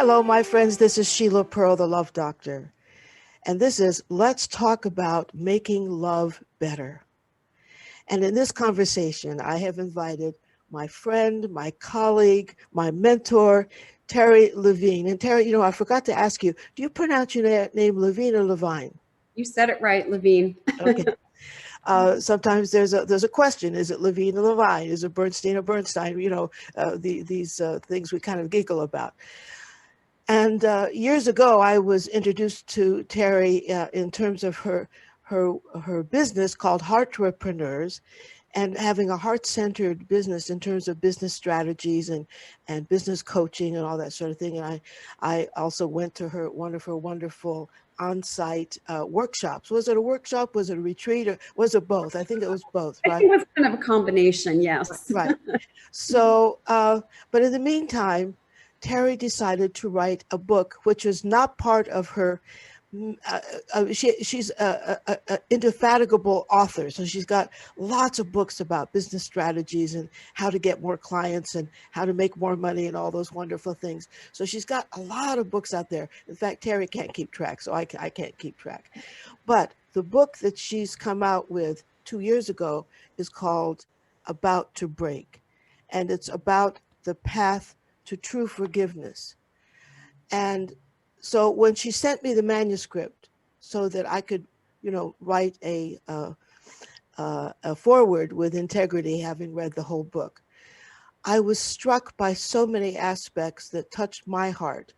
Hello, my friends. This is Sheila Pearl, the Love Doctor. And this is Let's Talk About Making Love Better. And in this conversation, I have invited my friend, my colleague, my mentor, Terri Levine. And Terri, I forgot to ask you, do you pronounce your name Levine or Levine? You said it right, Levine. Okay. Sometimes there's a question: is it Levine or Levine? Is it Bernstein or Bernstein? These things we kind of giggle about. And years ago, I was introduced to Terri in terms of her business called Heartrepreneurs, and having a heart-centered business in terms of business strategies and business coaching and all that sort of thing. And I also went to her wonderful on-site workshops. Was it a workshop? Was it a retreat? Or was it both? I think it was both, I right? think it was kind of a combination, yes. Right. So, but in the meantime, Terri decided to write a book, which was not part of her. She's a indefatigable author, so she's got lots of books about business strategies and how to get more clients and how to make more money and all those wonderful things. So she's got a lot of books out there. In fact, Terri can't keep track, so I can't keep track. But the book that she's come out with 2 years ago is called About to Break, and it's about the path to true forgiveness. And so when she sent me the manuscript so that I could, write a foreword with integrity, having read the whole book, I was struck by so many aspects that touched my heart.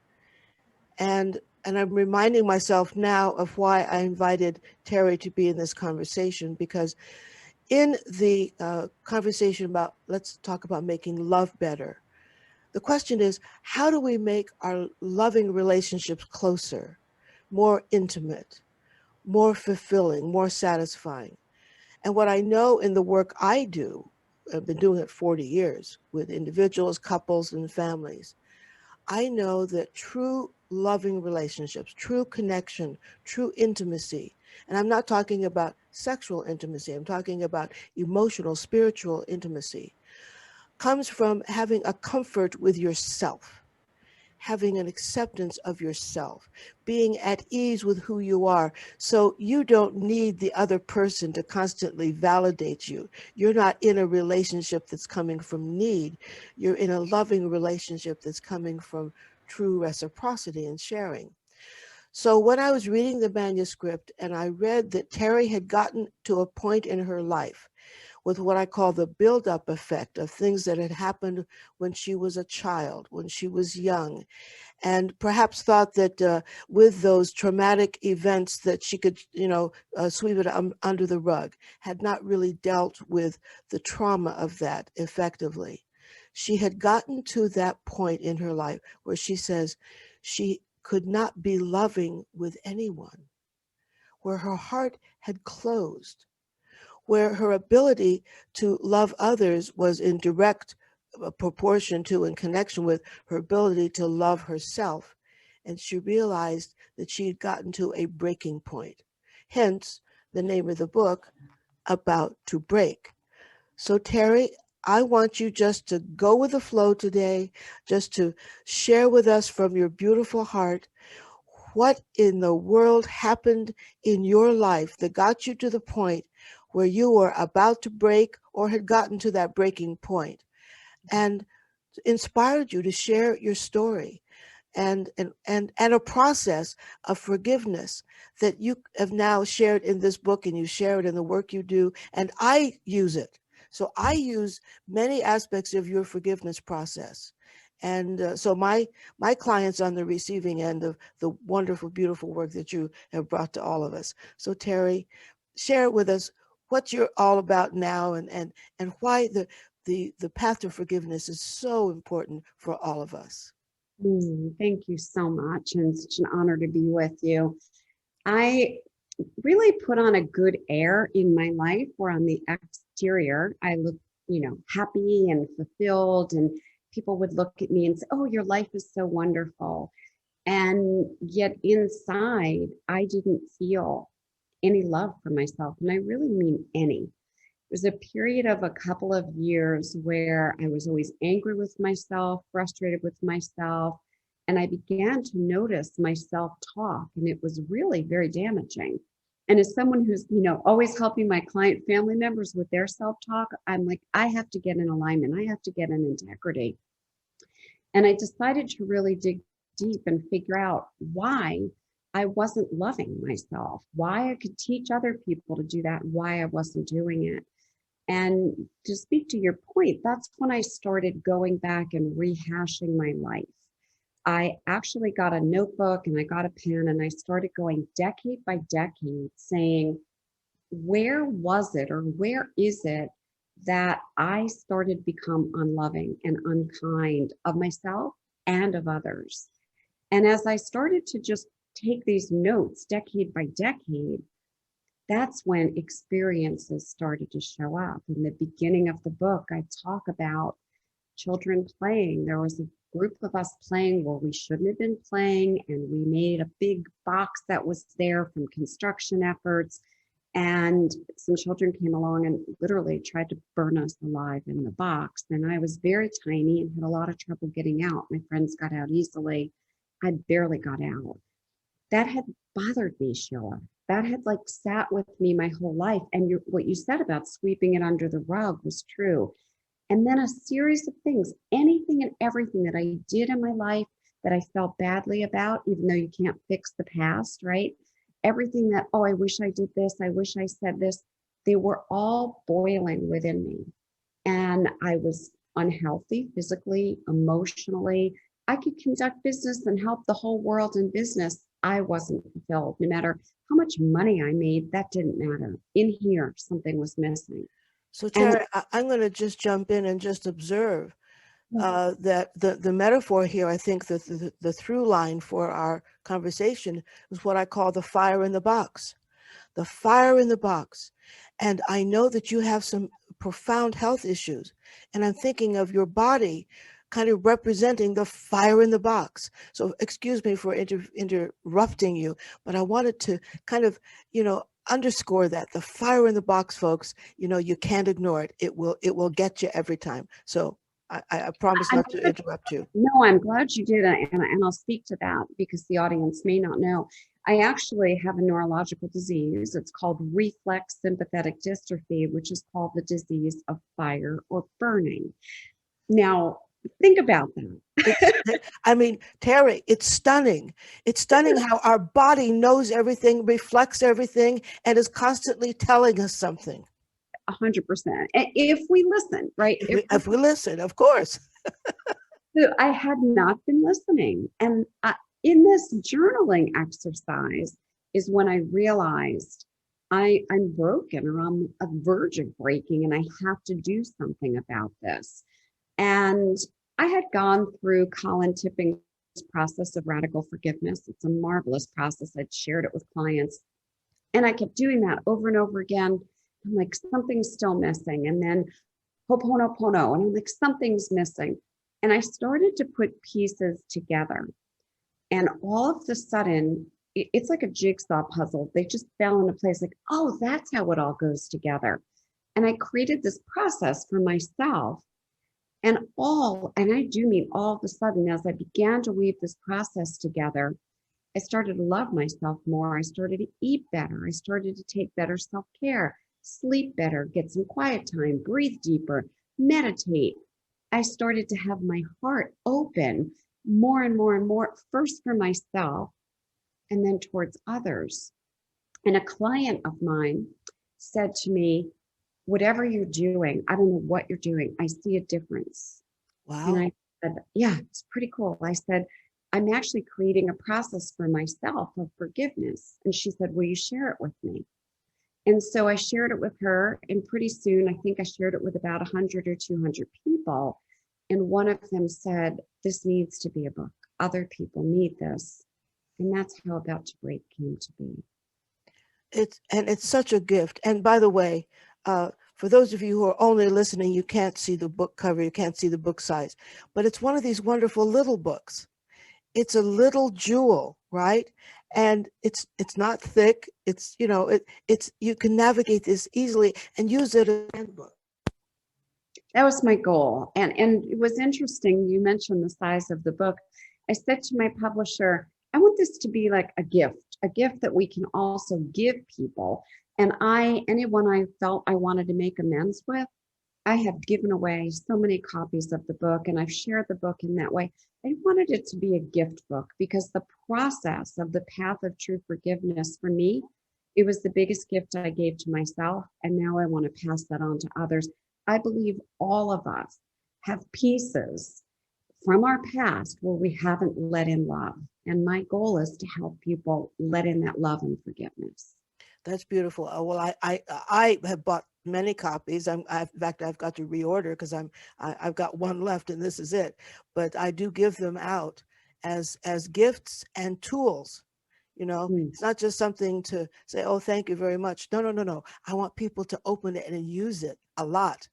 And I'm reminding myself now of why I invited Terri to be in this conversation, because in the conversation about let's talk about making love better, the question is, how do we make our loving relationships closer, more intimate, more fulfilling, more satisfying? And what I know in the work I do, I've been doing it 40 years with individuals, couples, and families, I know that true loving relationships, true connection, true intimacy, and I'm not talking about sexual intimacy, I'm talking about emotional, spiritual intimacy, comes from having a comfort with yourself, having an acceptance of yourself, being at ease with who you are. So you don't need the other person to constantly validate you. You're not in a relationship that's coming from need. You're in a loving relationship that's coming from true reciprocity and sharing. So when I was reading the manuscript and I read that Terri had gotten to a point in her life with what I call the buildup effect of things that had happened when she was a child, when she was young, and perhaps thought that with those traumatic events that she could, sweep it under the rug, had not really dealt with the trauma of that effectively. She had gotten to that point in her life where she says she could not be loving with anyone, where her heart had closed, where her ability to love others was in direct proportion to and connection with her ability to love herself. And she realized that she had gotten to a breaking point. Hence the name of the book, About to Break. So, Terri, I want you just to go with the flow today, just to share with us from your beautiful heart what in the world happened in your life that got you to the point where you were about to break or had gotten to that breaking point, and inspired you to share your story and a process of forgiveness that you have now shared in this book, and you share it in the work you do, and I use it. So I use many aspects of your forgiveness process. And so my clients on the receiving end of the wonderful, beautiful work that you have brought to all of us. So Terri, share with us what you're all about now, and why the path to forgiveness is so important for all of us. Thank you so much, and such an honor to be with you. I really put on a good air in my life, where on the exterior, I look, happy and fulfilled, and people would look at me and say, "Oh, your life is so wonderful." And yet inside, I didn't feel any love for myself. And I really mean any. It was a period of a couple of years where I was always angry with myself, frustrated with myself, And I began to notice my self-talk, and it was really very damaging. And as someone who's, always helping my client family members with their self-talk, I'm like, I have to get in alignment. I have to get in integrity. And I decided to really dig deep and figure out why I wasn't loving myself, why I could teach other people to do that, why I wasn't doing it. And to speak to your point, that's when I started going back and rehashing my life. I actually got a notebook and I got a pen and I started going decade by decade saying, where was it or where is it that I started to become unloving and unkind of myself and of others? And as I started to just take these notes decade by decade, that's when experiences started to show up. In the beginning of the book, I talk about children playing. There was a group of us playing where we shouldn't have been playing, and we made a big box that was there from construction efforts. And some children came along and literally tried to burn us alive in the box. And I was very tiny and had a lot of trouble getting out. My friends got out easily. I barely got out. That had bothered me, Sheila. That had sat with me my whole life. And what you said about sweeping it under the rug was true. And then a series of things, anything and everything that I did in my life that I felt badly about, even though you can't fix the past, right? Everything that, I wish I did this, I wish I said this, they were all boiling within me. And I was unhealthy physically, emotionally. I could conduct business and help the whole world in business. I wasn't fulfilled. No matter how much money I made, that didn't matter. In here, something was missing. So, Terri, I'm going to just jump in and just observe that the metaphor here, I think that the through line for our conversation is what I call the fire in the box. The fire in the box. And I know that you have some profound health issues. And I'm thinking of your body kind of representing the fire in the box. So excuse me for interrupting you, but I wanted to kind of, underscore that the fire in the box, folks, you can't ignore it. It will get you every time. So I promise not to interrupt you. No, I'm glad you did. And I'll speak to that because the audience may not know. I actually have a neurological disease. It's called reflex sympathetic dystrophy, which is called the disease of fire or burning. Now, think about that. I mean, Terri, it's stunning. It's stunning how our body knows everything, reflects everything, and is constantly telling us something. 100%. If we listen, right? If we listen, of course. So I had not been listening. And in this journaling exercise is when I realized I'm broken or I'm on the verge of breaking and I have to do something about this. And I had gone through Colin Tipping's process of radical forgiveness. It's a marvelous process. I'd shared it with clients. And I kept doing that over and over again. I'm like, something's still missing. And then Ho'oponopono. And I'm like, something's missing. And I started to put pieces together. And all of a sudden, it's like a jigsaw puzzle. They just fell into place like, oh, that's how it all goes together. And I created this process for myself. And I do mean all of a sudden, as I began to weave this process together, I started to love myself more. I started to eat better. I started to take better self-care, sleep better, get some quiet time, breathe deeper, meditate. I started to have my heart open more and more and more, first for myself and then towards others. And a client of mine said to me, whatever you're doing, I don't know what you're doing, I see a difference. Wow. And I said, yeah, it's pretty cool. I said, I'm actually creating a process for myself of forgiveness. And she said, will you share it with me? And so I shared it with her. And pretty soon, I think I shared it with about 100 or 200 people. And one of them said, this needs to be a book. Other people need this. And that's how About to Break came to be. It's such a gift. And by the way, for those of you who are only listening, you can't see the book cover, you can't see the book size, but it's one of these wonderful little books. It's a little jewel, right? And it's not thick. It's, it's you can navigate this easily and use it as a handbook. That was my goal. And it was interesting. You mentioned the size of the book. I said to my publisher, I want this to be like a gift that we can also give people. And anyone I felt I wanted to make amends with, I have given away so many copies of the book and I've shared the book in that way. I wanted it to be a gift book because the process of the path of true forgiveness for me, it was the biggest gift I gave to myself. And now I want to pass that on to others. I believe all of us have pieces from our past where we haven't let in love. And my goal is to help people let in that love and forgiveness. That's beautiful. Well, I have bought many copies. In fact, I've got to reorder because I've got one left, and this is it. But I do give them out as gifts and tools. You know, Mm. it's not just something to say, "Oh, thank you very much." No, no, no, no. I want people to open it and use it a lot.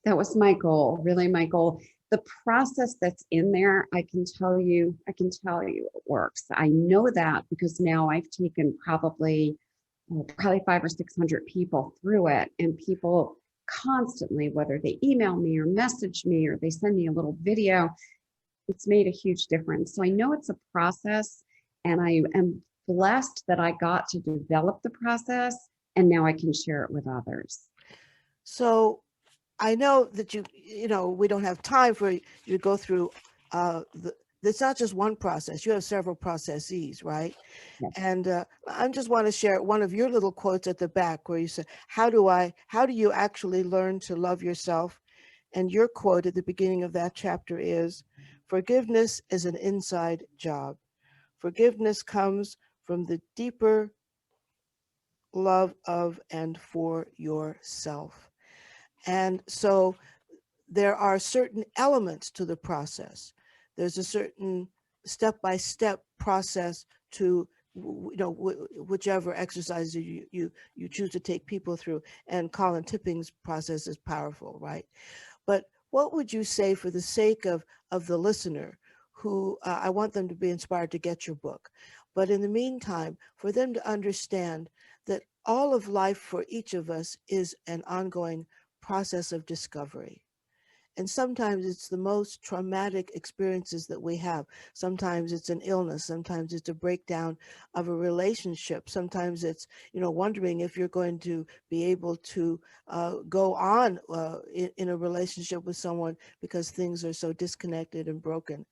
That was my goal, really my goal. The process that's in there, I can tell you it works. I know that because now I've taken probably 500 or 600 people through it, and people constantly, whether they email me or message me or they send me a little video, it's made a huge difference. So I know it's a process, and I am blessed that I got to develop the process, and now I can share it with others. So I know that we don't have time for you to go through it's not just one process. You have several processes, right? Yes. And I just want to share one of your little quotes at the back where you said, how do you actually learn to love yourself? And your quote at the beginning of that chapter is, forgiveness is an inside job. Forgiveness comes from the deeper love of and for yourself. And so there are certain elements to the process. There's a certain step-by-step process to whichever exercise you choose to take people through. And Colin Tipping's process is powerful, right? But what would you say for the sake of the listener who I want them to be inspired to get your book, but in the meantime, for them to understand that all of life for each of us is an ongoing process of discovery. And sometimes it's the most traumatic experiences that we have. Sometimes it's an illness. Sometimes it's a breakdown of a relationship. Sometimes it's, wondering if you're going to be able to go on in a relationship with someone because things are so disconnected and broken.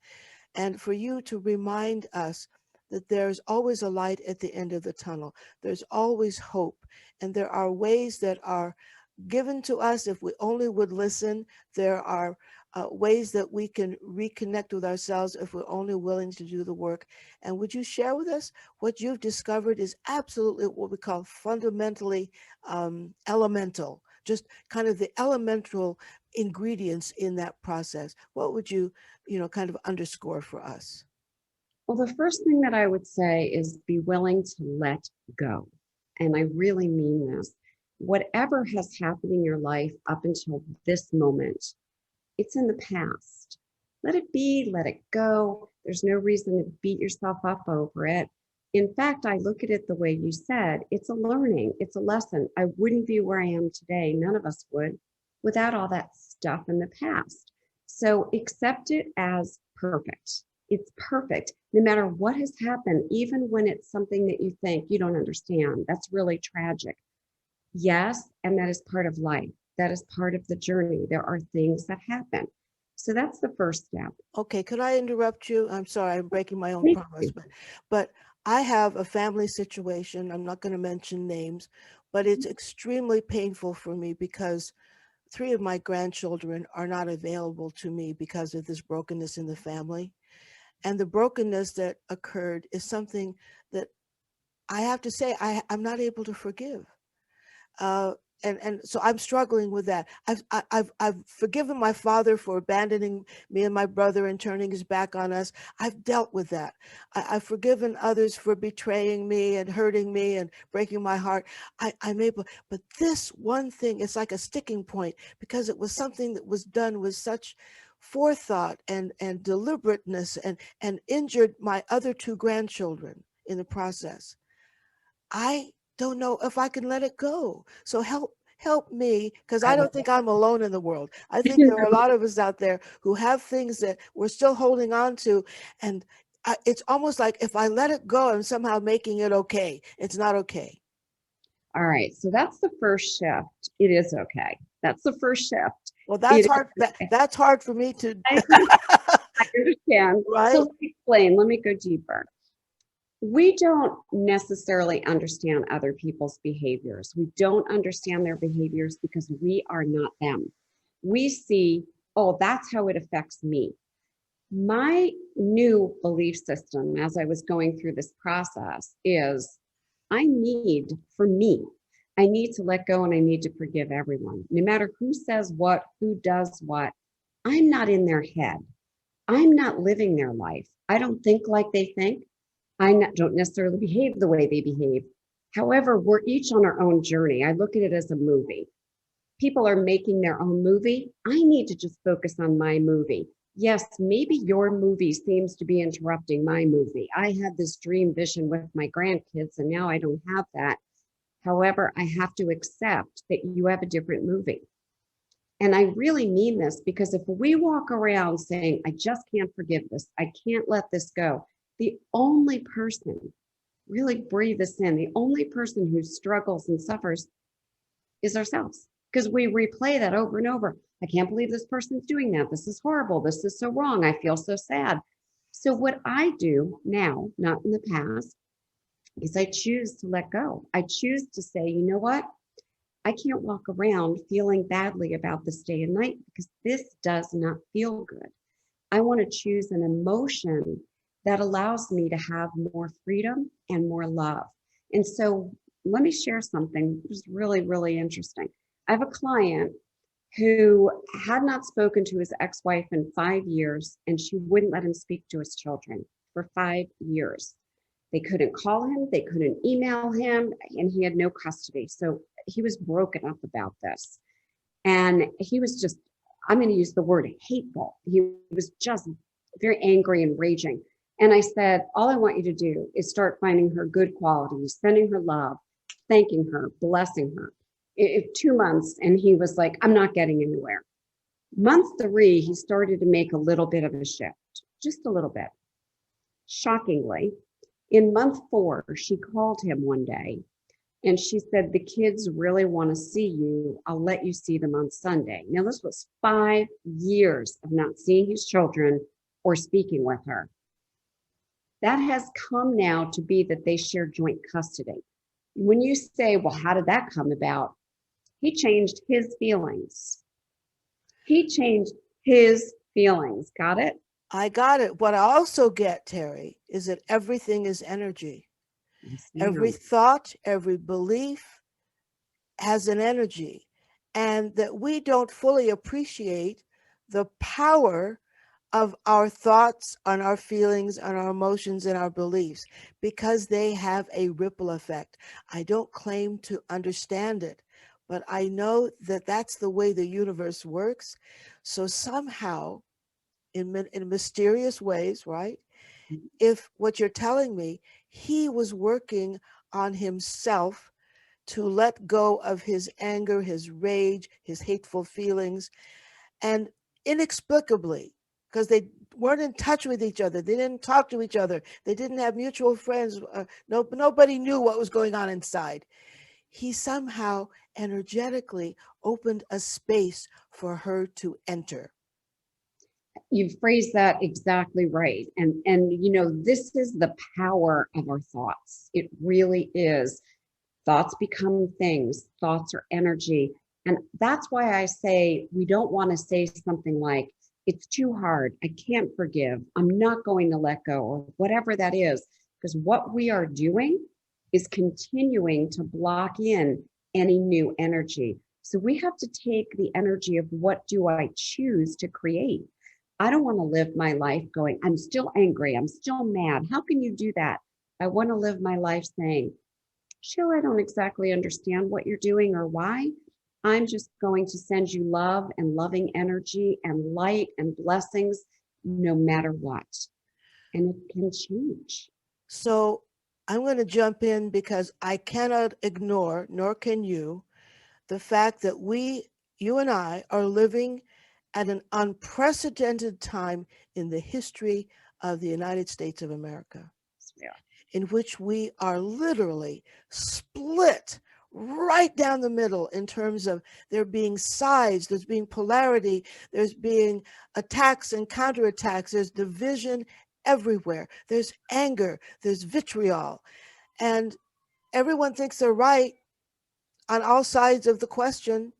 And for you to remind us that there's always a light at the end of the tunnel. There's always hope. And there are ways that are given to us if we only would listen. There are ways that we can reconnect with ourselves if we're only willing to do the work. And would you share with us what you've discovered is absolutely what we call fundamentally elemental, just kind of the elemental ingredients in that process? What would you, kind of underscore for us? Well, the first thing that I would say is be willing to let go. And I really mean this. Whatever has happened in your life up until this moment, it's in the past. Let it be, let it go. There's no reason to beat yourself up over it. In fact, I look at it the way you said, it's a learning, it's a lesson. I wouldn't be where I am today, none of us would, without all that stuff in the past. So accept it as perfect. It's perfect no matter what has happened, even when it's something that you think you don't understand. That's really tragic. Yes, and that is part of life. That is part of the journey. There are things that happen. So that's the first step. Okay, could I interrupt you? I'm sorry, I'm breaking my own Thank promise, you. but I have a family situation. I'm not going to mention names, but it's extremely painful for me because three of my grandchildren are not available to me because of this brokenness in the family. And the brokenness that occurred is something that I have to say I'm not able to forgive. Uh, and so I'm struggling with that. I've forgiven my father for abandoning me and my brother and turning his back on us. I've dealt with that. I've forgiven others for betraying me and hurting me and breaking my heart. I'm able, but this one thing is like a sticking point because it was something that was done with such forethought and deliberateness and injured my other two grandchildren in the process. I don't know if I can let it go. So help me, because I I love don't think I'm alone in the world. I think there are a lot of us out there who have things that we're still holding on to. And it's almost like if I let it go, I'm somehow making it okay. It's not okay. All right. So that's the first shift. It is okay. That's the first shift. Well, It that's hard. is okay. That's hard for me to, I, I understand. So right? let me explain. Let me go deeper. We don't necessarily understand other people's behaviors. We don't understand their behaviors because we are not them. We see, oh, that's how it affects me. My new belief system as I was going through this process is I need, for me, I need to let go and I need to forgive everyone. No matter who says what, who does what, I'm not in their head. I'm not living their life. I don't think like they think. Don't necessarily behave the way they behave. However, we're each on our own journey. I look at it as a movie. People are making their own movie. I need to just focus on my movie. Yes, maybe your movie seems to be interrupting my movie. I had this dream vision with my grandkids, and now I don't have that. However, I have to accept that you have a different movie. And I really mean this because if we walk around saying, I just can't forgive this, I can't let this go, the only person, really breathe this in, the only person who struggles and suffers is ourselves because we replay that over and over. I can't believe this person's doing that. This is horrible. This is so wrong. I feel so sad. So, what I do now, not in the past, is I choose to let go. I choose to say, you know what? I can't walk around feeling badly about this day and night because this does not feel good. I want to choose an emotion that allows me to have more freedom and more love. And so let me share something that was really, really interesting. I have a client who had not spoken to his ex-wife in 5 years, and she wouldn't let him speak to his children for 5 years. They couldn't call him, they couldn't email him, and he had no custody. So he was broken up about this. And he was just, I'm going to use the word hateful. He was just very angry and raging. And I said, all I want you to do is start finding her good qualities, sending her love, thanking her, blessing her. 2 months, and he was like, I'm not getting anywhere. Month 3, he started to make a little bit of a shift, just a little bit. Shockingly, in month 4, she called him one day and she said, the kids really want to see you. I'll let you see them on Sunday. Now, this was 5 years of not seeing his children or speaking with her. That has come now to be that they share joint custody. When you say, well, how did that come about? He changed his feelings. He changed his feelings. Got it? I got it. What I also get, Terri, is that everything is energy. Yes, Every ma'am. thought, every belief has an energy, and that we don't fully appreciate the power of our thoughts, on our feelings, on our emotions, and our beliefs, because they have a ripple effect. I don't claim to understand it, but I know that that's the way the universe works. So somehow, in mysterious ways, right? If what you're telling me, he was working on himself to let go of his anger, his rage, his hateful feelings, and inexplicably, because they weren't in touch with each other, they didn't talk to each other, they didn't have mutual friends, nobody knew what was going on inside. He somehow energetically opened a space for her to enter. You've phrased that exactly right. And this is the power of our thoughts. It really is. Thoughts become things. Thoughts are energy. And that's why I say we don't want to say something like, it's too hard. I can't forgive. I'm not going to let go, or whatever that is. Because what we are doing is continuing to block in any new energy. So we have to take the energy of what do I choose to create? I don't want to live my life going, I'm still angry. I'm still mad. How can you do that? I want to live my life saying, Sheila, I don't exactly understand what you're doing or why. I'm just going to send you love and loving energy and light and blessings no matter what. And it can change. So I'm going to jump in because I cannot ignore, nor can you, the fact that you and I, are living at an unprecedented time in the history of the United States of America, Yeah. in which we are literally split right down the middle in terms of there being sides, there's being polarity, there's being attacks and counterattacks, there's division everywhere, there's anger, there's vitriol, and everyone thinks they're right on all sides of the question.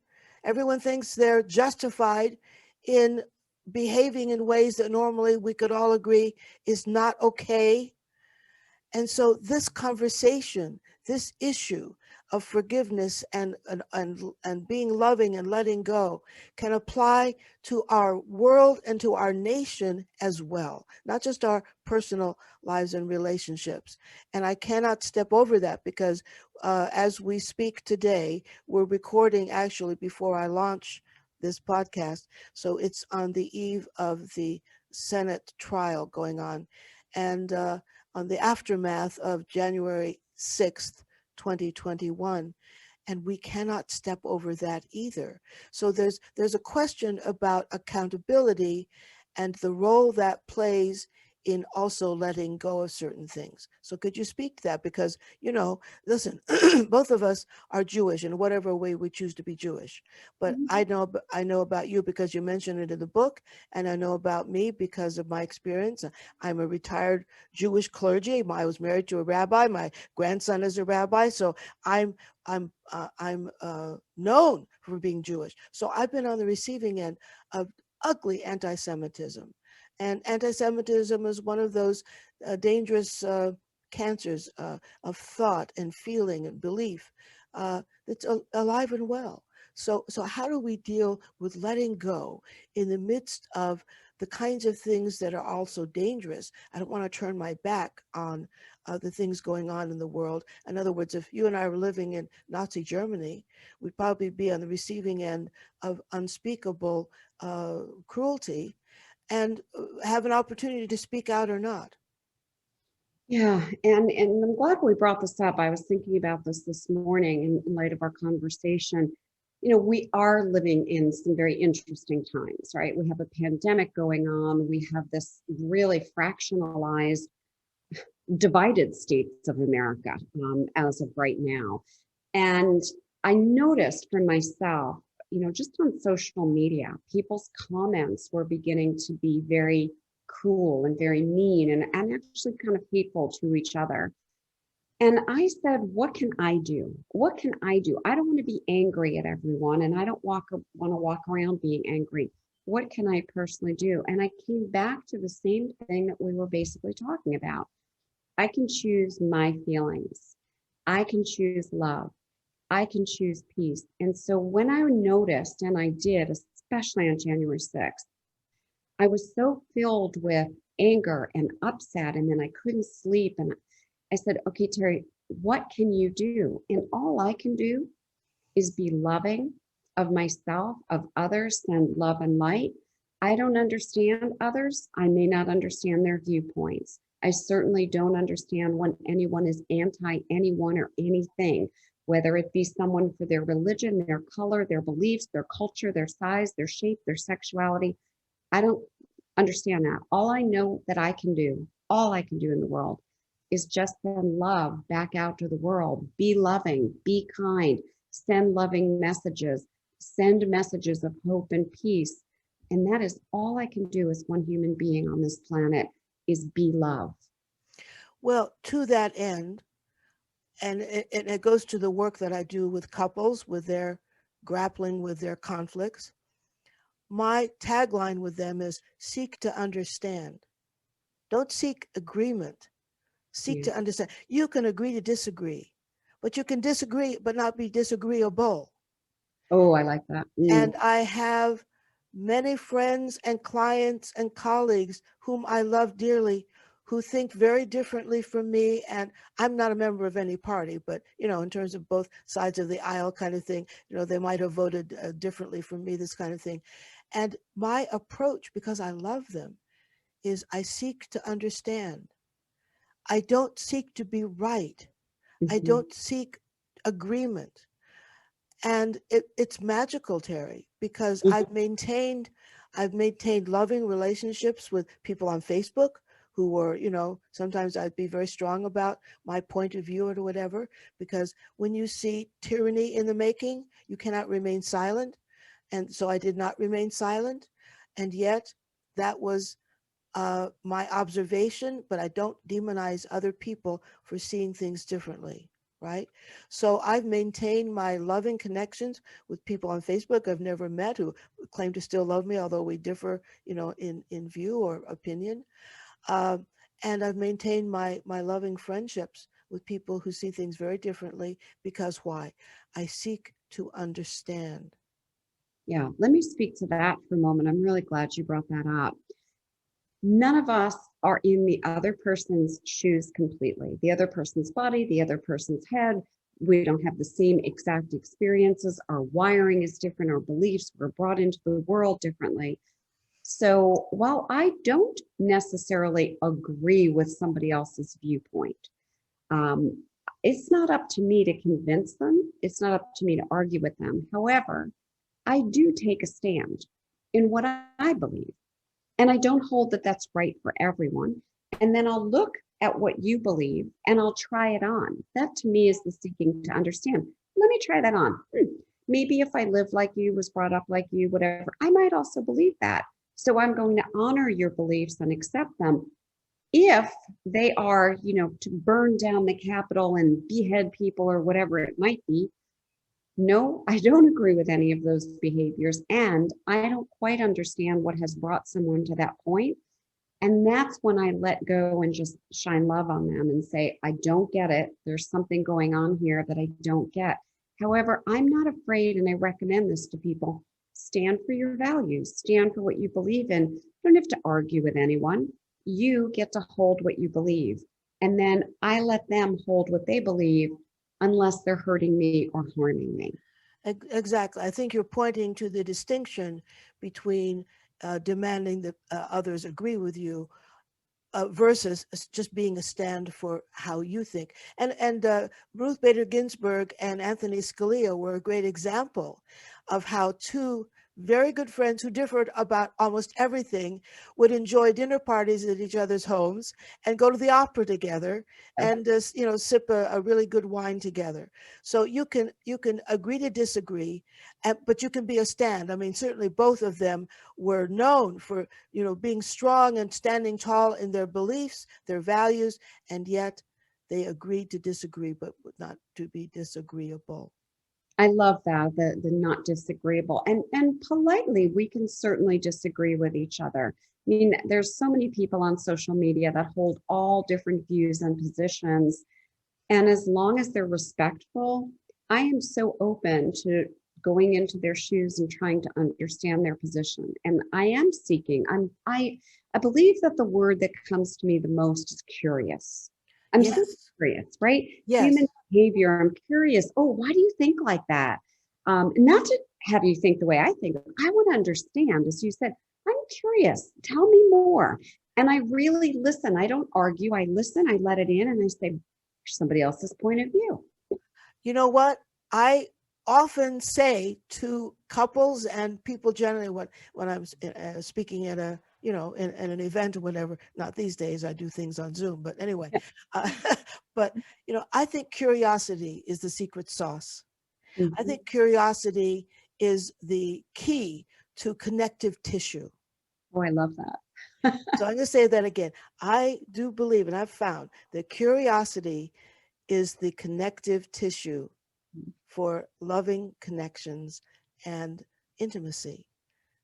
Everyone thinks they're justified in behaving in ways that normally we could all agree is not okay. And so this conversation, this issue of forgiveness and being loving and letting go can apply to our world and to our nation as well, not just our personal lives and relationships. And I cannot step over that because as we speak today, we're recording actually before I launch this podcast. So it's on the eve of the Senate trial going on. And on the aftermath of January 6th, 2021. And we cannot step over that either. So there's a question about accountability and the role that plays in also letting go of certain things. So could you speak to that? Because, listen, both of us are Jewish in whatever way we choose to be Jewish. But Mhm. I know about you because you mentioned it in the book, and I know about me because of my experience. I'm a retired Jewish clergy. I was married to a rabbi. My grandson is a rabbi. So I'm known for being Jewish. So I've been on the receiving end of ugly anti-Semitism, and anti-Semitism is one of those dangerous cancers of thought and feeling and belief that's alive and well. So how do we deal with letting go in the midst of the kinds of things that are also dangerous? I don't want to turn my back on the things going on in the world. In other words, if you and I were living in Nazi Germany, we'd probably be on the receiving end of unspeakable cruelty and have an opportunity to speak out or not. Yeah, and I'm glad we brought this up. I was thinking about this morning in light of our conversation. We are living in some very interesting times, right? We have a pandemic going on. We have this really fractionalized, divided states of America as of right now. And I noticed for myself, just on social media, people's comments were beginning to be very cruel and very mean and actually kind of hateful to each other. And I said, what can I do? What can I do? I don't want to be angry at everyone and I don't want to walk around being angry. What can I personally do? And I came back to the same thing that we were basically talking about. I can choose my feelings. I can choose love. I can choose peace. And so when I noticed, and I did, especially on January 6th, I was so filled with anger and upset, and then I couldn't sleep. And I said, okay, Terri, what can you do? And all I can do is be loving of myself, of others, send love and light. I don't understand others. I may not understand their viewpoints. I certainly don't understand when anyone is anti anyone or anything, whether it be someone for their religion, their color, their beliefs, their culture, their size, their shape, their sexuality. I don't understand that. All I know that I can do, all I can do in the world is just send love back out to the world. Be loving, be kind, send loving messages, send messages of hope and peace. And that is all I can do as one human being on this planet is be love. Well, to that end, and it goes to the work that I do with couples with their grappling with their conflicts. My tagline with them is seek to understand. Don't seek agreement. Seek Yeah. to understand. You can agree to disagree, but you can disagree but not be disagreeable. Oh, I like that. And I have many friends and clients and colleagues whom I love dearly who think very differently from me. And I'm not a member of any party, but, in terms of both sides of the aisle kind of thing, they might have voted differently from me, this kind of thing. And my approach, because I love them, is I seek to understand. I don't seek to be right. I Mm-hmm. don't seek agreement. And it's magical, Terry, because I've maintained loving relationships with people on Facebook who were, sometimes I'd be very strong about my point of view or whatever, because when you see tyranny in the making, you cannot remain silent. And so I did not remain silent. And yet that was my observation, but I don't demonize other people for seeing things differently. Right. So I've maintained my loving connections with people on Facebook I've never met who claim to still love me, although we differ, in view or opinion. Um, and I've maintained my loving friendships with people who see things very differently because why? I seek to understand. Yeah, let me speak to that for a moment. I'm really glad you brought that up. None of us are in the other person's shoes completely, the other person's body, the other person's head. We don't have the same exact experiences. Our wiring is different. Our beliefs were brought into the world differently. So while I don't necessarily agree with somebody else's viewpoint, um, it's not up to me to convince them. It's not up to me to argue with them. However, I do take a stand in what I believe. And I don't hold that that's right for everyone. And then I'll look at what you believe and I'll try it on. That to me is the seeking to understand. Let me try that on. Maybe if I live like you, was brought up like you, whatever, I might also believe that. So I'm going to honor your beliefs and accept them. If they are, to burn down the Capitol and behead people or whatever it might be, no, I don't agree with any of those behaviors. And I don't quite understand what has brought someone to that point. And that's when I let go and just shine love on them and say, I don't get it. There's something going on here that I don't get. However, I'm not afraid, and I recommend this to people, stand for your values, stand for what you believe in. You don't have to argue with anyone. You get to hold what you believe. And then I let them hold what they believe unless they're hurting me or harming me. Exactly. I think you're pointing to the distinction between demanding that others agree with you versus just being a stand for how you think. And Ruth Bader Ginsburg and Anthony Scalia were a great example of how two very good friends who differed about almost everything would enjoy dinner parties at each other's homes and go to the opera together and sip a really good wine together. So you can agree to disagree, but you can be a stand. I mean, certainly both of them were known for being strong and standing tall in their beliefs, their values, and yet they agreed to disagree, but not to be disagreeable. I love that, the not disagreeable. And politely, we can certainly disagree with each other. I mean, there's so many people on social media that hold all different views and positions. And as long as they're respectful, I am so open to going into their shoes and trying to understand their position. And I am seeking. I believe that the word that comes to me the most is curious. I'm so Yes. curious, right? Yes. Human behavior. I'm curious. Oh, why do you think like that? Not to have you think the way I think. I want to understand. As you said, I'm curious. Tell me more. And I really listen. I don't argue. I listen. I let it in, and I say somebody else's point of view. You know what? I often say to couples and people generally when I'm speaking at a in an event or whatever. Not these days. I do things on Zoom, but anyway. Uh, but I think curiosity is the secret sauce. I Mhm. think curiosity is the key to connective tissue. Oh, I love that. So I'm going to say that again. I do believe, and I've found that curiosity is the connective tissue for loving connections and intimacy,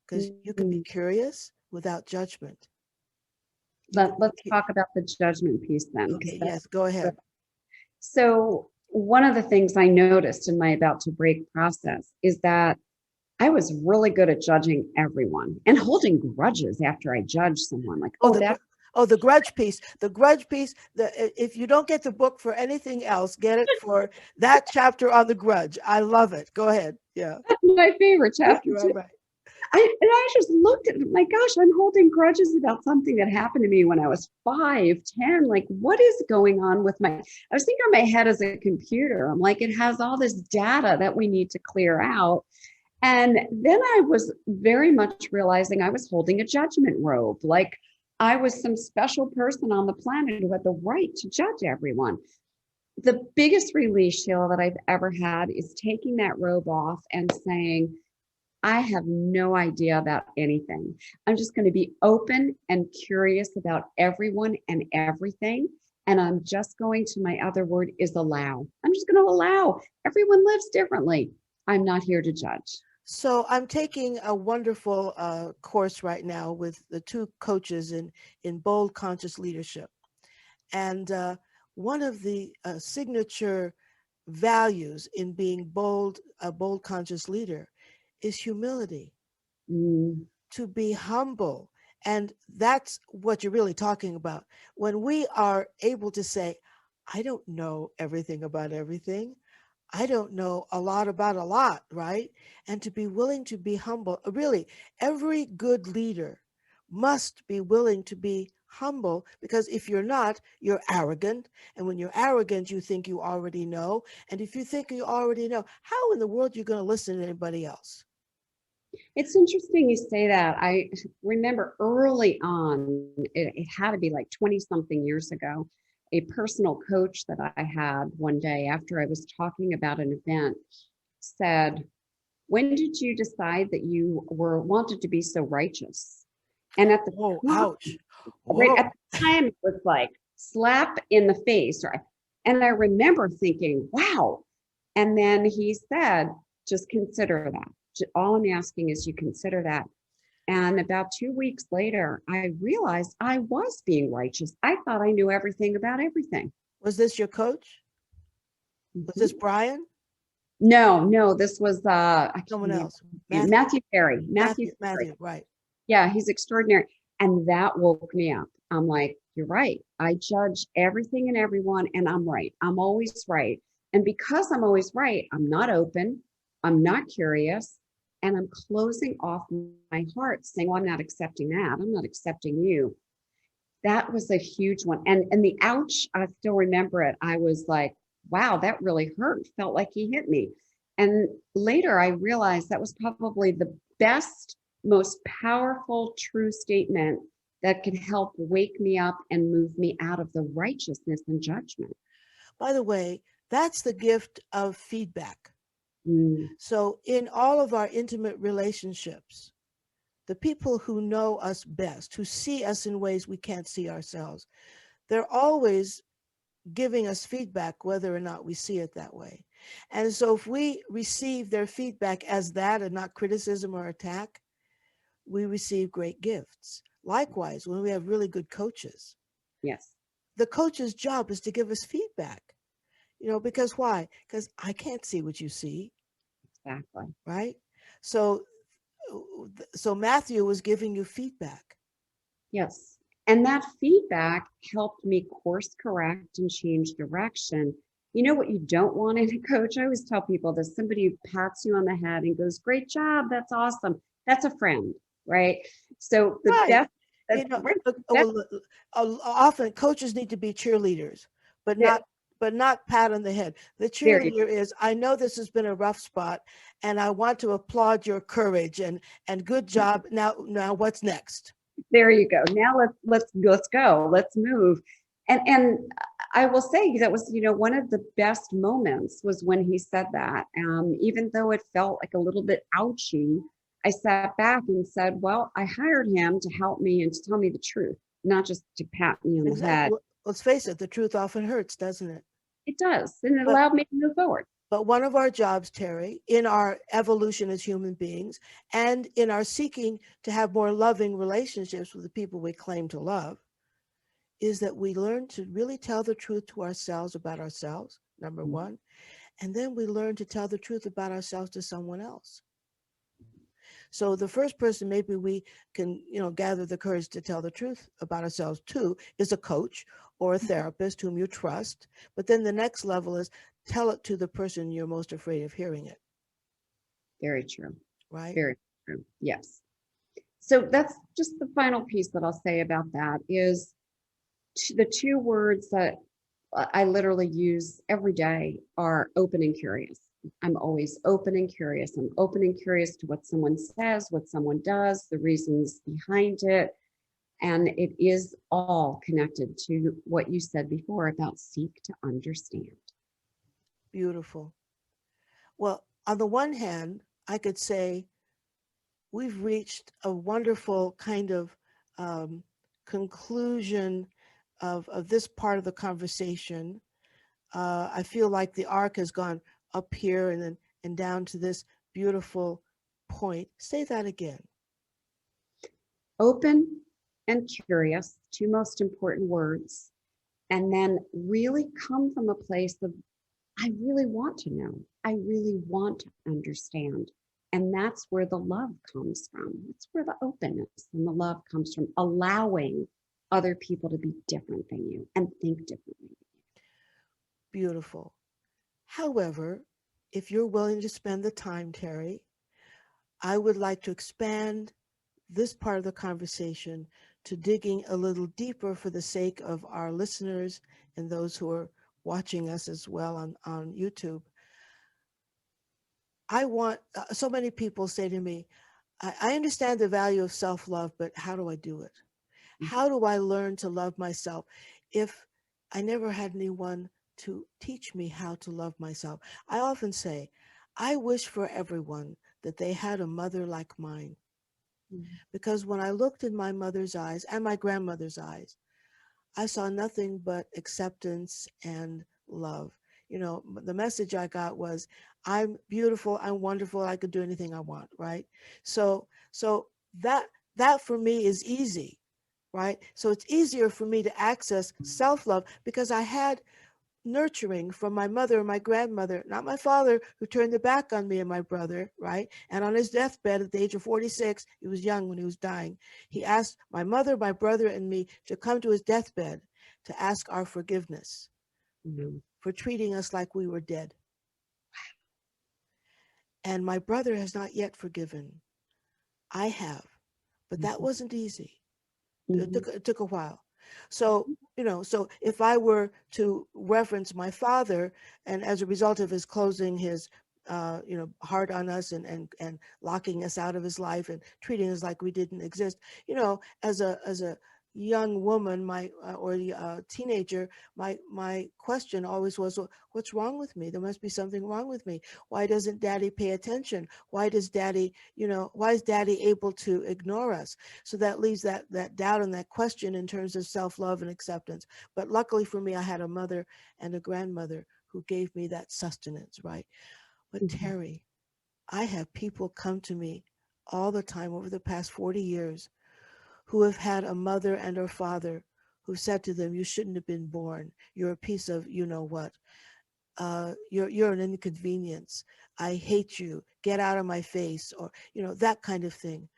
because you can be Mhm. curious without judgment. You can Let's be talk about the judgment piece then, because okay. that's Yes, go ahead. so. One of the things I noticed in my about to break process is that I was really good at judging everyone and holding grudges after I judged someone. Like, Oh, oh, that the grudge piece. The grudge piece. If you don't get the book for anything else, get it for that chapter on the grudge. I love it. Go ahead. Yeah, that's my favorite chapter you're too. right. I just looked at it, my gosh, I'm holding grudges about something that happened to me when I was 5, 10. Like, what is going on with I was thinking of my head as a computer. I'm like, it has all this data that we need to clear out. And then I was very much realizing I was holding a judgment robe. Like I was some special person on the planet who had the right to judge everyone. The biggest release, Sheila, that I've ever had is taking that robe off and saying, I have no idea about anything. I'm just going to be open and curious about everyone and everything. And I'm just going to, my other word is allow. I'm just going to allow. Everyone lives differently. I'm not here to judge. So I'm taking a wonderful course right now with the two coaches in bold conscious leadership. And one of the signature values in being a bold conscious leader is humility, to be humble. And that's what you're really talking about. When we are able to say, I don't know everything about everything. I don't know a lot about a lot, right? And to be willing to be humble. Really, every good leader must be willing to be humble, because if you're not, you're arrogant. And when you're arrogant, you think you already know. And if you think you already know, how in the world are you going to listen to anybody else? It's interesting you say that. I remember early on, it had to be like 20 something years ago, a personal coach that I had one day after I was talking about an event said, when did you decide that you wanted to be so righteous? And at the Whoa, time, ouch. right Whoa. at the time, it was like slap in the face, right? And I remember thinking, wow. And then he said, just consider that. All I'm asking is you consider that. And about 2 weeks later, I realized I was being righteous. I thought I knew everything about everything. Was this your coach? Was this Mhm. Brian? No, this was I can't Someone remember else? his name. Matthew? Matthew Perry. Matthew Perry. Matthew, right. Yeah, he's extraordinary. And that woke me up. I'm like, you're right. I judge everything and everyone, and I'm right. I'm always right. And because I'm always right, I'm not open. I'm not curious. And I'm closing off my heart saying, well, I'm not accepting that. I'm not accepting you. That was a huge one. And the ouch, I still remember it. I was like, wow, that really hurt. Felt like he hit me. And later I realized that was probably the best, most powerful, true statement that could help wake me up and move me out of the righteousness and judgment. By the way, that's the gift of feedback. Mm, So, in all of our intimate relationships, the people who know us best, who see us in ways we can't see ourselves, they're always giving us feedback, whether or not we see it that way. And so, if we receive their feedback as that and not criticism or attack, we receive great gifts. Likewise, when we have really good coaches, yes, the coach's job is to give us feedback. Because why? Because I can't see what you see, exactly. right? So, so Matthew was giving you feedback. Yes. And that feedback helped me course correct and change direction. You know what you don't want in a coach? I always tell people that somebody who pats you on the head and goes, great job, that's awesome. That's a friend, right? So the Right. best, that's right. That's Well, often coaches need to be cheerleaders, but it. not pat on the head. The There you cheerleader is, I know this has been a rough spot, and I want to applaud your courage and good job. Now what's next? There you go. Now let's go. Let's move. And I will say that was, one of the best moments was when he said that. Even though it felt like a little bit ouchy, I sat back and said, well, I hired him to help me and to tell me the truth, not just to pat me on the Exactly. head. Let's face it, the truth often hurts, doesn't it? It does. And it But allowed me to move forward. But one of our jobs, Terri, in our evolution as human beings and in our seeking to have more loving relationships with the people we claim to love, is that we learn to really tell the truth to ourselves about ourselves, number one. And then we learn to tell the truth about ourselves to someone else. So the first person maybe we can, gather the courage to tell the truth about ourselves to is a coach or a therapist whom you trust. But then the next level is tell it to the person you're most afraid of hearing it, Very true. right? Very. true. Yes. So that's just the final piece that I'll say about that is the two words that I literally use every day are open and curious. I'm always open and curious. I'm open and curious to what someone says, what someone does, the reasons behind it. And it is all connected to what you said before about seek to understand. Beautiful. Well, on the one hand, I could say we've reached a wonderful kind of um, conclusion of this part of the conversation. I feel like the arc has gone up here and then and down to this beautiful point. Say that again. Open and curious, two most important words. And then really come from a place of, I really want to know. I really want to understand. And that's where the love comes from. That's where the openness and the love comes from, allowing other people to be different than you and think differently. Beautiful. However, if you're willing to spend the time, Terri, I would like to expand this part of the conversation to digging a little deeper for the sake of our listeners and those who are watching us as well on YouTube. I want, so many people say to me, I understand the value of self love, but how do I do it? How do I learn to love myself if I never had anyone to teach me how to love myself? I often say, I wish for everyone that they had a mother like mine. Mhm. Because when I looked in my mother's eyes and my grandmother's eyes, I saw nothing but acceptance and love. You know, the message I got was, I'm beautiful, I'm wonderful, I could do anything I want, right? So that for me is easy, right? So it's easier for me to access self-love because I had nurturing from my mother and my grandmother, not my father, who turned their back on me and my brother, right? And on his deathbed at the age of 46, he was young when he was dying. He asked my mother, my brother, and me to come to his deathbed to ask our forgiveness Mhm. for treating us like we were dead. And my brother has not yet forgiven. I have, but that Mhm. wasn't easy. Mhm. It took a while. So, so if I were to reference my father, and as a result of his closing his, heart on us and locking us out of his life and treating us like we didn't exist, as a young woman, or a teenager, my question always was, well, what's wrong with me? There must be something wrong with me. Why doesn't Daddy pay attention? Why is Daddy able to ignore us? So that leaves that doubt and that question in terms of self-love and acceptance. But luckily for me, I had a mother and a grandmother who gave me that sustenance, right? But Mhm. Terri, I have people come to me all the time over the past 40 years who have had a mother and a father who said to them, you shouldn't have been born. You're a piece of you know what. You're an inconvenience. I hate you. Get out of my face, or that kind of thing.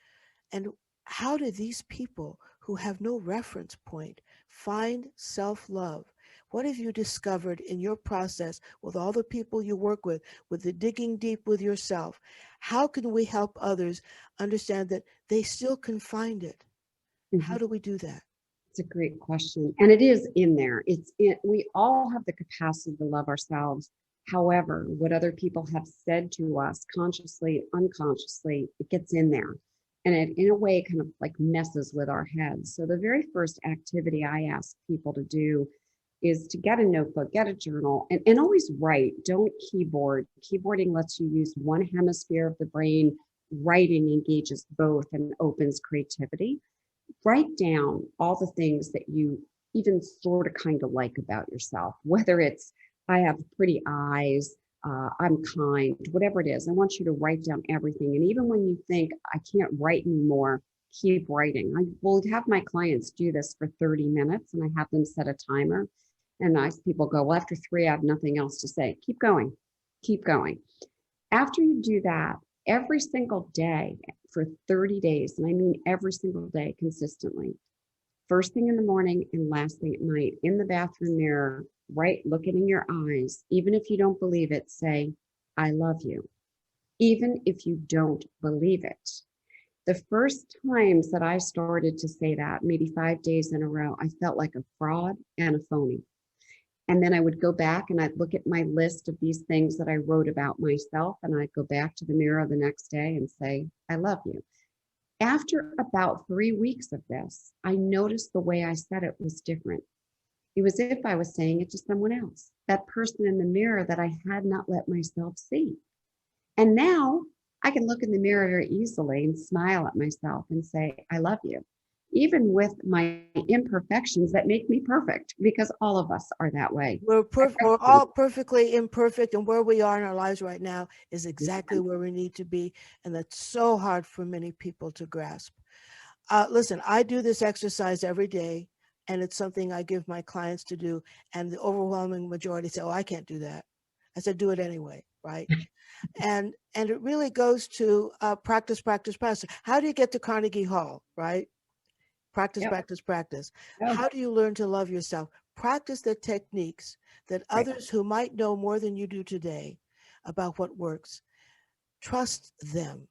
And how do these people who have no reference point find self love? What have you discovered in your process with all the people you work with the digging deep with yourself? How can we help others understand that they still can find it? How Mhm. do we do that? It's a great question. And it is in there. We all have the capacity to love ourselves. However, what other people have said to us consciously, unconsciously, it gets in there. And it, in a way, kind of like messes with our heads. So, the very first activity I ask people to do is to get a notebook, get a journal, and always write. Don't keyboard. Keyboarding lets you use one hemisphere of the brain. Writing engages both and opens creativity. Write down all the things that you even sort of kind of like about yourself, whether it's, I have pretty eyes, I'm kind, whatever it is. I want you to write down everything. And even when you think, I can't write anymore, keep writing. I will have my clients do this for 30 minutes and I have them set a timer. And people go, well, after three, I have nothing else to say. Keep going, keep going. After you do that, every single day for 30 days, and I mean every single day consistently, first thing in the morning and last thing at night, in the bathroom mirror, right, looking in your eyes, even if you don't believe it, say, I love you. Even if you don't believe it, The first times that I started to say that, maybe 5 days in a row, I felt like a fraud and a phony. And then I would go back and I'd look at my list of these things that I wrote about myself. And I'd go back to the mirror the next day and say, I love you. After about 3 weeks of this, I noticed the way I said it was different. It was if I was saying it to someone else, that person in the mirror that I had not let myself see. And now I can look in the mirror very easily and smile at myself and say, I love you, even with my imperfections that make me perfect, because all of us are that way. We're all perfectly imperfect, and where we are in our lives right now is exactly where we need to be, and that's so hard for many people to grasp. Listen, I do this exercise every day, and it's something I give my clients to do, and the overwhelming majority say, "Oh, I can't do that." I said, "Do it anyway, right?" And it really goes to practice, practice, practice. How do you get to Carnegie Hall, right? Practice, Yep. practice, practice. Yep. How do you learn to love yourself? Practice the techniques that Right. others who might know more than you do today about what works, trust them.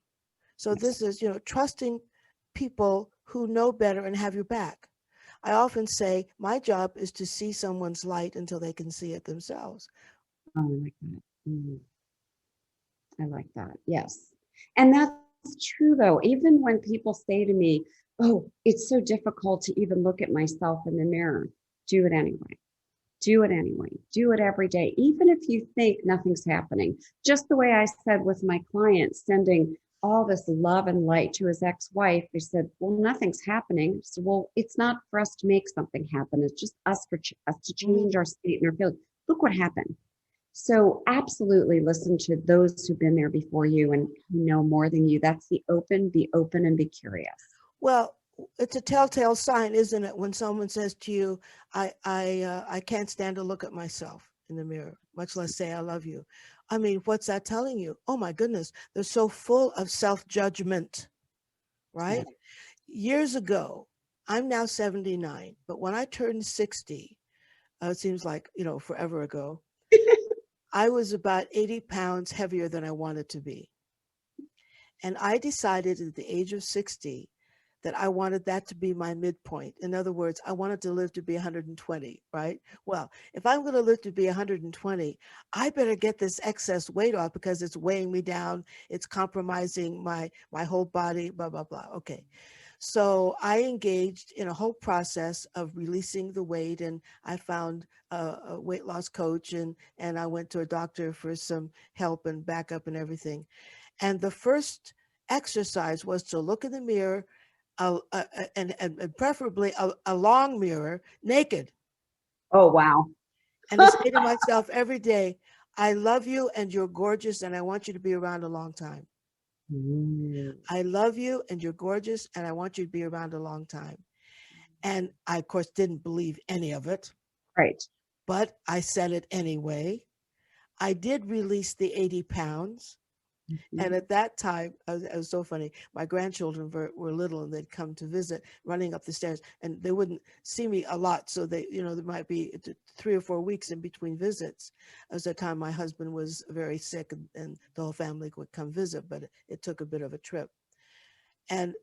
So Yes. this is, trusting people who know better and have your back. I often say my job is to see someone's light until they can see it themselves. Oh, I like that. I like that. Yes. And that's true, though. Even when people say to me, oh, it's so difficult to even look at myself in the mirror, do it anyway. Do it anyway. Do it every day, even if you think nothing's happening. Just the way I said with my client, sending all this love and light to his ex-wife, he said, well, nothing's happening. So, well, it's not for us to make something happen. It's just us us to Mhm. change our state and our feeling. Look what happened. So absolutely listen to those who've been there before you and who know more than you. That's the be open and be curious. Well, it's a telltale sign, isn't it, when someone says to you, I can't stand to look at myself in the mirror, much less say I love you. I mean, what's that telling you? Oh my goodness, they're so full of self-judgment, Yeah. right? Years ago, I'm now 79, but when I turned 60, it seems like, forever ago, I was about 80 pounds heavier than I wanted to be. And I decided at the age of 60 that I wanted that to be my midpoint. In other words, I wanted to live to be 120, right? Well, if I'm going to live to be 120, I better get this excess weight off because it's weighing me down. It's compromising my whole body, blah, blah, blah. Okay. So I engaged in a whole process of releasing the weight, and I found a weight loss coach, and I went to a doctor for some help and backup and everything. And the first exercise was to look in the mirror, and preferably a long mirror, naked, Oh, wow. and to say to myself every day, I love you and you're gorgeous and I want you to be around a long time. Mm, I love you and you're gorgeous and I want you to be around a long time. And I, of course, didn't believe any of it, right. but I said it anyway. I did release the 80 pounds. And Mhm. at that time, it was so funny. My grandchildren were little and they'd come to visit running up the stairs and they wouldn't see me a lot. So there might be 3 or 4 weeks in between visits. It was the time my husband was very sick and the whole family would come visit, but it took a bit of a trip. And,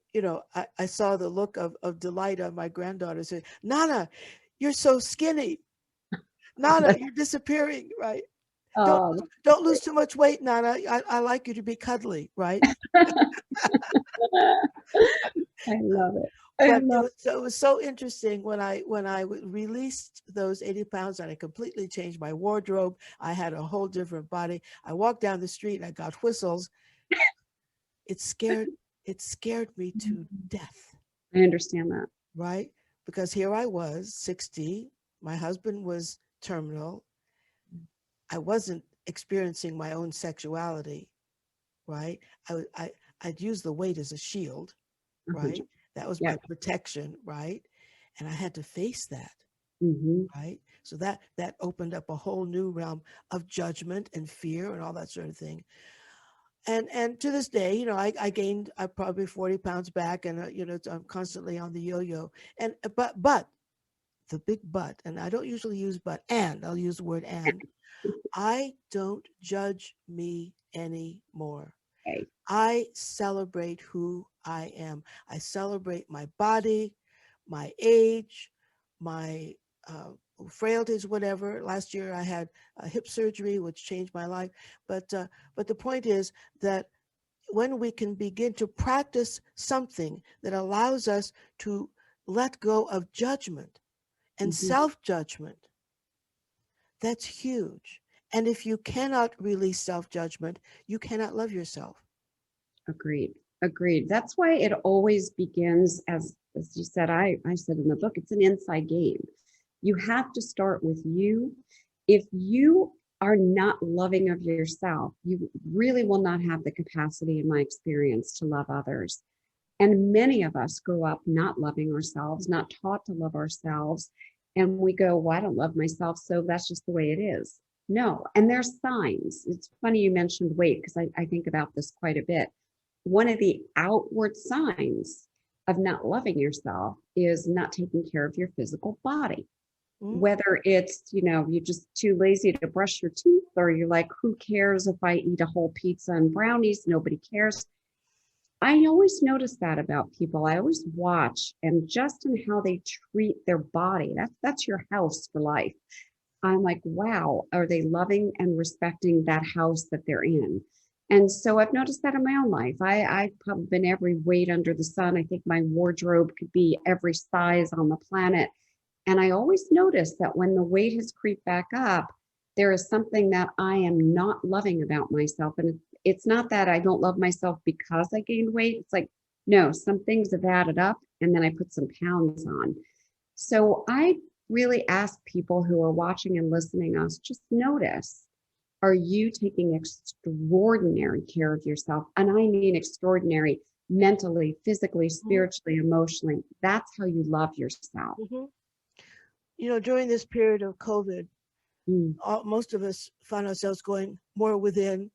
I saw the look of delight on my granddaughter saying, Nana, you're so skinny. Nana, you're disappearing, right? Don't, Oh, don't lose too much weight, Nana. I like you to be cuddly, right? I love it. I But love it was so interesting when I released those 80 pounds and I completely changed my wardrobe. I had a whole different body. I walked down the street and I got whistles. It scared it scared me it. to death, I understand that. right? Because here I was, 60. My husband was terminal. I wasn't experiencing my own sexuality, right? I'd use the weight as a shield, right? 100. That was my Yep. protection, right? And I had to face that, Hmm. right? So that opened up a whole new realm of judgment and fear and all that sort of thing. And to this day, I gained probably 40 pounds back, and I'm constantly on the yo-yo. And but the big but, and I don't usually use but, and I'll use the word and. I don't judge me anymore. Okay. I celebrate who I am. I celebrate my body, my age, my uh, frailties, whatever. Last year I had a hip surgery, which changed my life. But the point is that when we can begin to practice something that allows us to let go of judgment and Mhm. self judgment, that's huge. And if you cannot release self judgment, you cannot love yourself. Agreed. Agreed. That's why it always begins as you said, I said in the book, it's an inside game. You have to start with you. If you are not loving of yourself, you really will not have the capacity, in my experience, to love others. And many of us grow up not loving ourselves, not taught to love ourselves. And we go, well, I don't love myself, so that's just the way it is. No. And there's signs. It's funny you mentioned weight because I think about this quite a bit. One of the outward signs of not loving yourself is not taking care of your physical body. Mm, Whether it's, you're just too lazy to brush your teeth, or you're like, who cares if I eat a whole pizza and brownies? Nobody cares. I always notice that about people. I always watch and just in how they treat their body. That's your house for life. I'm like, wow, are they loving and respecting that house that they're in? And so I've noticed that in my own life. I've probably been every weight under the sun. I think my wardrobe could be every size on the planet. And I always notice that when the weight has creeped back up, there is something that I am not loving about myself. And it's not that I don't love myself because I gained weight. It's like, no, some things have added up and then I put some pounds on. So I really ask people who are watching and listening us, just notice, are you taking extraordinary care of yourself? And I mean extraordinary mentally, physically, mhm, spiritually, emotionally. That's how you love yourself. mhm. During this period of COVID, Mm, most of us found ourselves going more within,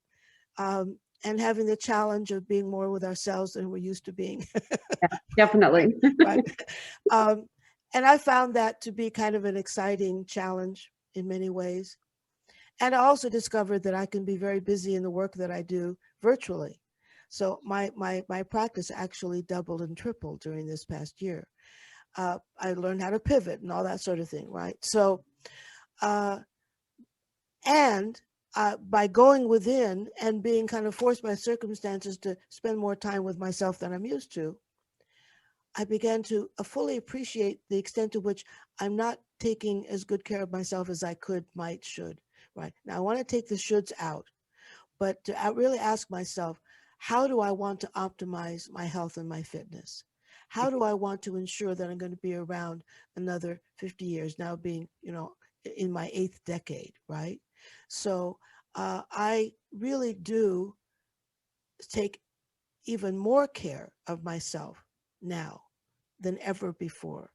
and having the challenge of being more with ourselves than we're used to being. yeah, definitely. Right. Um, and I found that to be kind of an exciting challenge in many ways. And I also discovered that I can be very busy in the work that I do virtually. So my practice actually doubled and tripled during this past year. I learned how to pivot and all that sort of thing, right? Uh, and by going within and being kind of forced by circumstances to spend more time with myself than I'm used to, I began to fully appreciate the extent to which I'm not taking as good care of myself as I could, might, should. Right now, I want to take the shoulds out, but to really ask myself, how do I want to optimize my health and my fitness? How do I want to ensure that I'm going to be around another 50 years, now being, in my eighth decade, right? So I really do take even more care of myself now than ever before.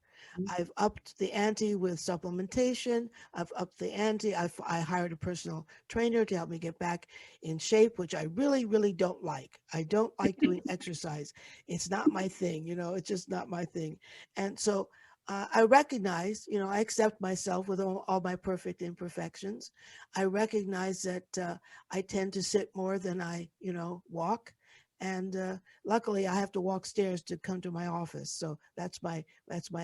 I've upped the ante with supplementation. I've upped the ante. I hired a personal trainer to help me get back in shape, which I really, really don't like. I don't like doing exercise. It's not my thing, it's just not my thing. And so I recognize, I accept myself with all my perfect imperfections. I recognize that I tend to sit more than I, walk. And luckily, I have to walk stairs to come to my office, so that's my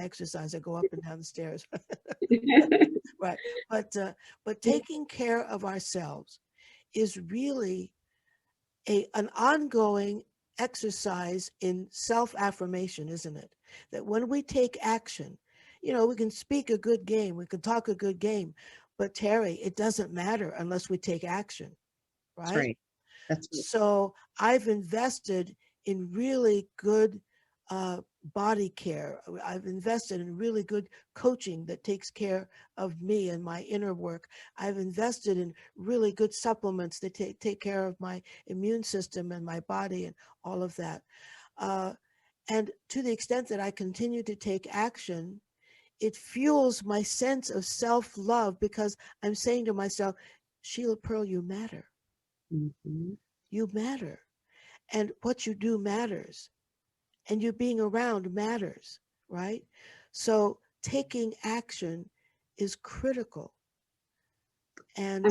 exercise. I go up and down the stairs, right? But taking care of ourselves is really an ongoing exercise in self affirmation, isn't it? That when we take action, we can speak a good game, we can talk a good game, but Terry, it doesn't matter unless we take action, That's right? right. That's right. So I've invested in really good uh, body care. I've invested in really good coaching that takes care of me and my inner work. I've invested in really good supplements that take care of my immune system and my body and all of that. Uh, and to the extent that I continue to take action, it fuels my sense of self love because I'm saying to myself, Sheila Pearl, you matter. Mhm. You matter. And what you do matters, and you being around matters, right? So taking action is critical. And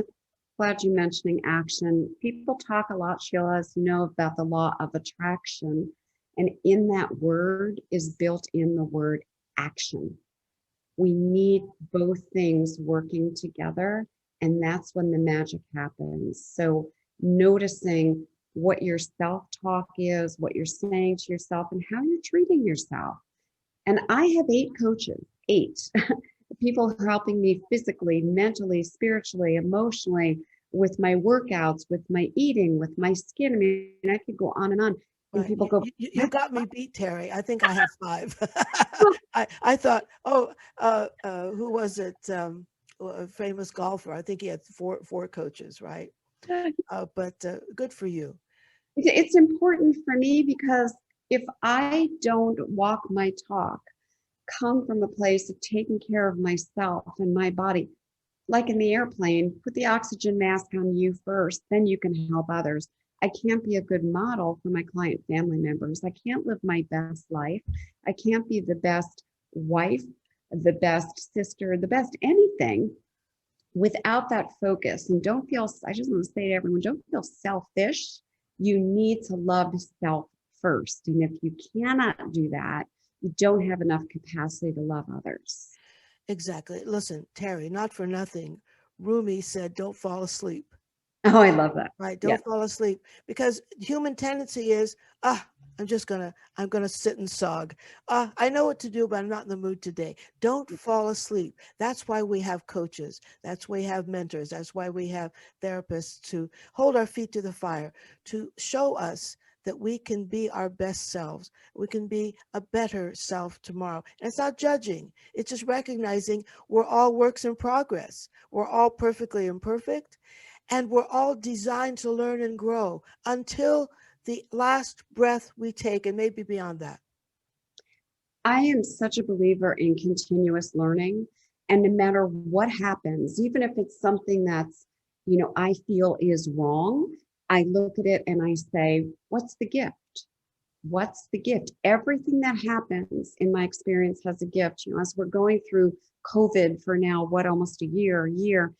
Glad you mentioning action. People talk a lot, Sheila, as you know, about the law of attraction. And in that word is built in the word action. We need both things working together, and that's when the magic happens. So noticing what your self-talk is, what you're saying to yourself, and how you're treating yourself. And I have 8 coaches, 8 people helping me physically, mentally, spiritually, emotionally, with my workouts, with my eating, with my skin. I mean, I could go on and on. And Right. people go, You got me beat, Terry. I think I have 5. well, I thought, who was it? A famous golfer. I think he had four coaches, right? But good for you. it's important for me because if I don't walk my talk, come from a place of taking care of myself and my body, like in the airplane, put the oxygen mask on you first, then you can help others. I can't be a good model for my client family members. I can't live my best life. I can't be the best wife, the best sister, the best anything without that focus. And don't feel, I just want to say to everyone, don't feel selfish. You need to love self first. And if you cannot do that, you don't have enough capacity to love others. Exactly. Listen, Terry, not for nothing. Rumi said, "Don't fall asleep." Oh, I love that. Right? Yeah. Don't fall asleep because human tendency is, I'm gonna sit and sog. I know what to do, but I'm not in the mood today. Don't fall asleep. That's why we have coaches. That's why we have mentors. That's why we have therapists to hold our feet to the fire, to show us that we can be our best selves. We can be a better self tomorrow. And it's not judging. It's just recognizing we're all works in progress. We're all perfectly imperfect. And we're all designed to learn and grow until the last breath we take, and maybe beyond that. I am such a believer in continuous learning. And no matter what happens, even if it's something that's, I feel is wrong, I look at it and I say, what's the gift? What's the gift? Everything that happens in my experience has a gift. As we're going through COVID for now, almost a year,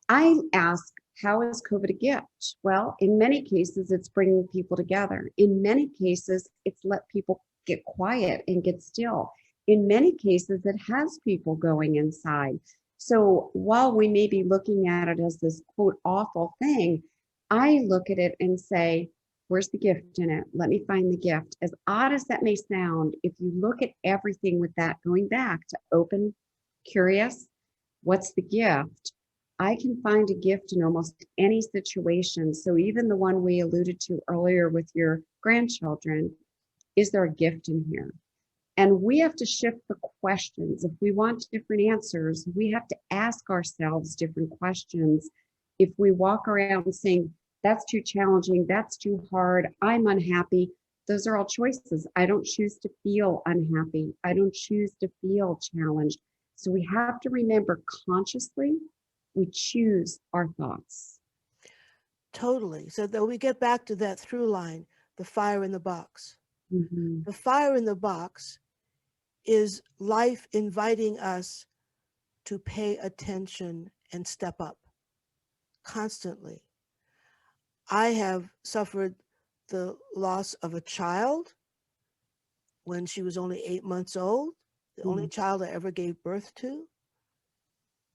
I ask, how is COVID a gift? Well, in many cases, it's bringing people together. In many cases, it's let people get quiet and get still. In many cases, it has people going inside. So while we may be looking at it as this quote awful thing, I look at it and say, where's the gift in it? Let me find the gift. As odd as that may sound, if you look at everything with that going back to open, curious, what's the gift? I can find a gift in almost any situation. So even the one we alluded to earlier with your grandchildren, is there a gift in here? And we have to shift the questions. If we want different answers, we have to ask ourselves different questions. If we walk around saying, that's too challenging, that's too hard, I'm unhappy, those are all choices. I don't choose to feel unhappy. I don't choose to feel challenged. So we have to remember consciously, we choose our thoughts. Totally. So that we get back to that through line, the fire in the box. Mm-hmm. The fire in the box is life inviting us to pay attention and step up constantly. I have suffered the loss of a child when she was only 8 months old, the only child I ever gave birth to,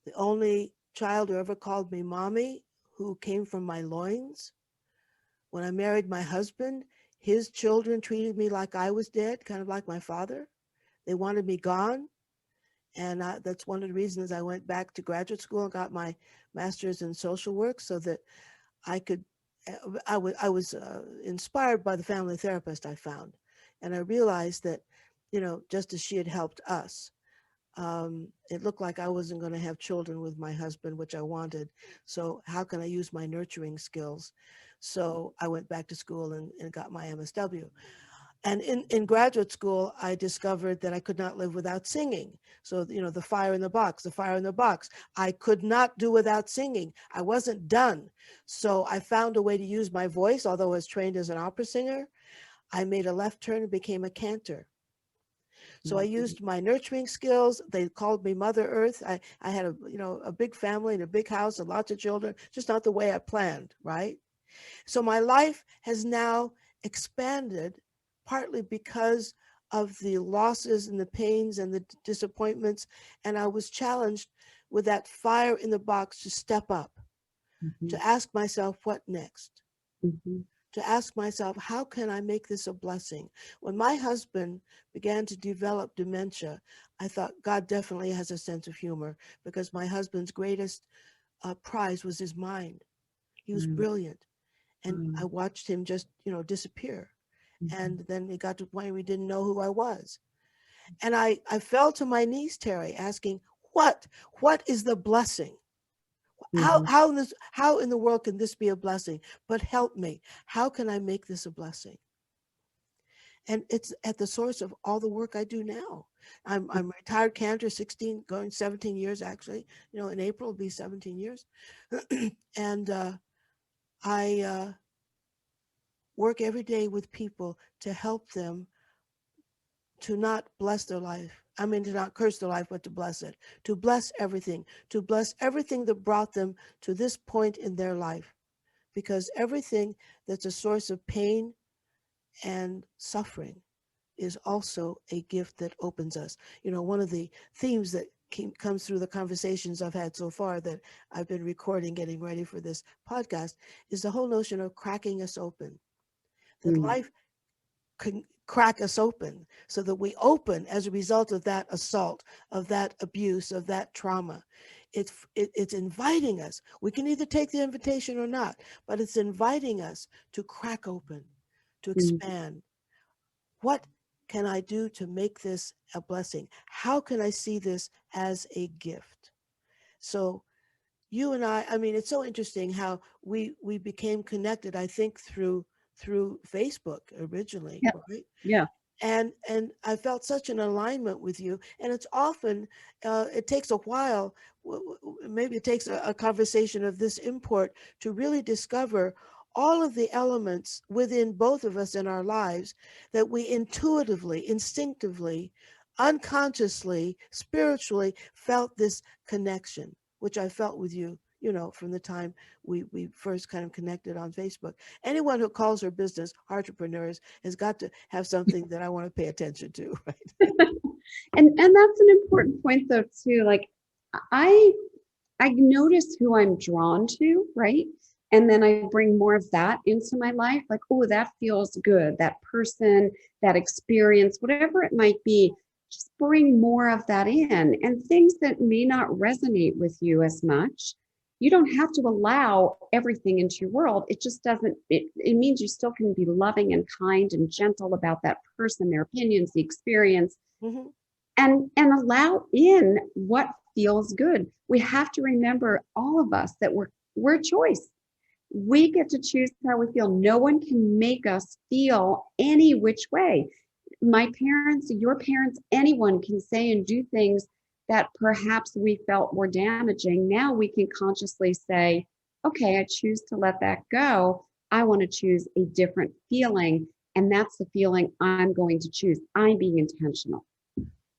the only child who ever called me mommy, who came from my loins. When I married my husband, his children treated me like I was dead, kind of like my father. They wanted me gone. And that's one of the reasons I went back to graduate school and got my master's in social work so that I could. I was inspired by the family therapist I found, and I realized that, just as she had helped us, it looked like I wasn't going to have children with my husband, which I wanted. So how can I use my nurturing skills? So I went back to school and got my MSW. And in graduate school, I discovered that I could not live without singing. So, the fire in the box, the fire in the box. I could not do without singing. I wasn't done. So I found a way to use my voice, although I was trained as an opera singer. I made a left turn and became a cantor. So I Mhm. used my nurturing skills. They called me Mother Earth. I had a big family and a big house and lots of children, just not the way I planned, right? So my life has now expanded partly because of the losses and the pains and the disappointments. And I was challenged with that fire in the box to step up, Mhm. to ask myself, what next? Mhm. To ask myself, how can I make this a blessing? When my husband began to develop dementia, I thought God definitely has a sense of humor, because my husband's greatest prize was his mind. He was Wow. brilliant. And Wow. I watched him just, disappear. Mhm. And then it got to the point where we didn't know who I was. And I fell to my knees, Terri, asking, what? What is the blessing? Mhm. How in the world can this be a blessing? But help me. How can I make this a blessing? And it's at the source of all the work I do now. I'm a retired cantor, 16, going 17 years actually. In April it'll be 17 years. And I work every day with people to help them to not bless their life. I mean, to not curse their life, but to bless it. To bless everything that brought them to this point in their life. Because everything that's a source of pain and suffering is also a gift that opens us. One of the themes that comes through the conversations I've had so far that I've been recording, getting ready for this podcast, is the whole notion of cracking us open. That Mhm. life can crack us open so that we open as a result of that assault, of that abuse, of that trauma. It's inviting us. We can either take the invitation or not, but it's inviting us to crack open, to Mhm. expand. What can I do to make this a blessing? How can I see this as a gift? So you and I mean, it's so interesting how we became connected, I think, through Facebook originally, Yeah. right? Yeah. And I felt such an alignment with you. And it's often it takes a while, maybe it takes a conversation of this import to really discover all of the elements within both of us in our lives that we intuitively, instinctively, unconsciously, spiritually felt this connection, which I felt with you. From the time we first kind of connected on Facebook. Anyone who calls her business entrepreneurs has got to have something that I want to pay attention to, right? And that's an important point though too. Like I I notice who I'm drawn to, right? And then I bring more of that into my life. Like, oh, that feels good. That person, that experience, whatever it might be, just bring more of that in. And things that may not resonate with you as much, you don't have to allow everything into your world. It just doesn't, it means you still can be loving and kind and gentle about that person, their opinions, the experience, Mm-hmm. and allow in what feels good. We have to remember, all of us, that we're a choice. We get to choose how we feel. No one can make us feel any which way. My parents, your parents, anyone can say and do things that perhaps we felt were damaging. Now we can consciously say, okay, I choose to let that go. I want to choose a different feeling. And that's the feeling I'm going to choose. I'm being intentional.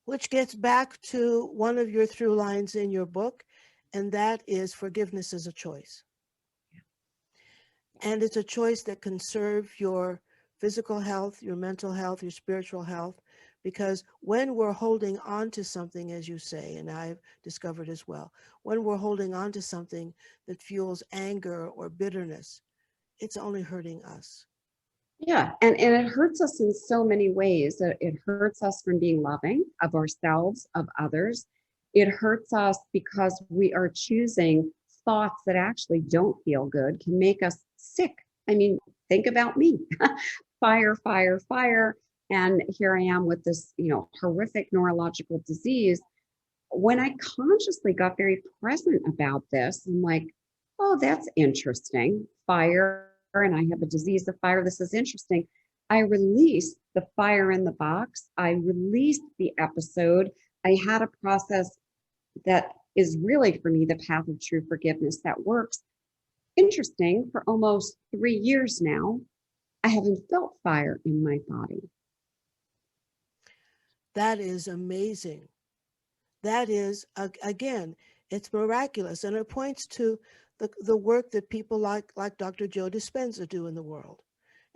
Which gets back to one of your through lines in your book, and that is forgiveness is a choice. And it's a choice that can serve your physical health, your mental health, your spiritual health. Because when we're holding on to something, as you say, and I've discovered as well, when we're holding on to something that fuels anger or bitterness, it's only hurting us. Yeah, and it hurts us in so many ways. It hurts us from being loving of ourselves, of others. It hurts us because we are choosing thoughts that actually don't feel good, can make us sick. I mean, think about me. Fire, fire, fire. And here I am with this, horrific neurological disease. When I consciously got very present about this, I'm like, oh, that's interesting. Fire, and I have a disease of fire. This is interesting. I released the fire in the box. I released the episode. I had a process that is really, for me, the path of true forgiveness that works. Interesting, for almost 3 years now, I haven't felt fire in my body. That is amazing. That is, again, it's miraculous. And it points to the work that people like Dr. Joe Dispenza do in the world.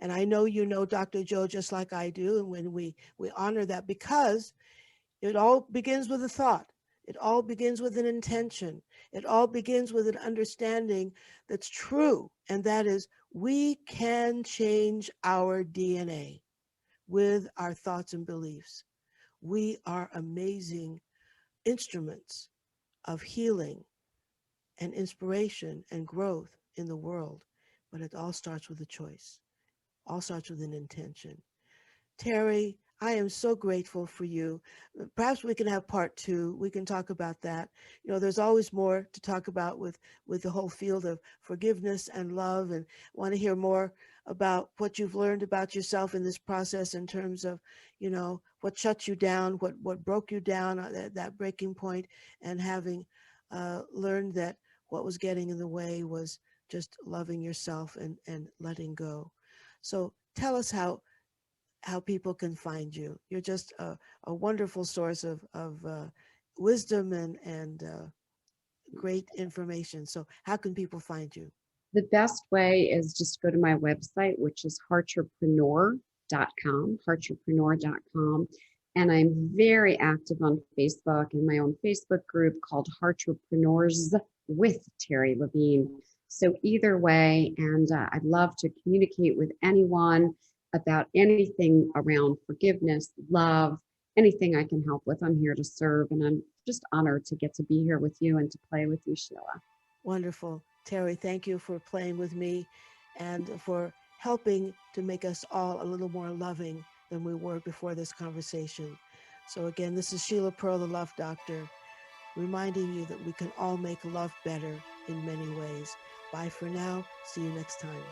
And I know you know Dr. Joe just like I do. And when we honor that, because it all begins with a thought. It all begins with an intention. It all begins with an understanding that's true. And that is, we can change our DNA with our thoughts and beliefs. We are amazing instruments of healing and inspiration and growth in the world. But it all starts with a choice, all starts with an intention. Terri, I am so grateful for you. Perhaps we can have part two. We can talk about that. You know, there's always more to talk about with the whole field of forgiveness and love, and want to hear more about what you've learned about yourself in this process in terms of, you know, what shut you down, what broke you down, that breaking point, and having learned that what was getting in the way was just loving yourself and letting go. So tell us how people can find you. You're just a wonderful source of wisdom and great information. So how can people find you? The best way is just go to my website, which is heartrepreneur.com. And I'm very active on Facebook in my own Facebook group called Heartrepreneurs with Terri Levine. So either way, and I'd love to communicate with anyone about anything around forgiveness, love, anything I can help with. I'm here to serve, and I'm just honored to get to be here with you and to play with you, Sheila. Wonderful. Terri, thank you for playing with me and for helping to make us all a little more loving than we were before this conversation. So again, this is Sheila Pearl, the Love Doctor, reminding you that we can all make love better in many ways. Bye for now. See you next time.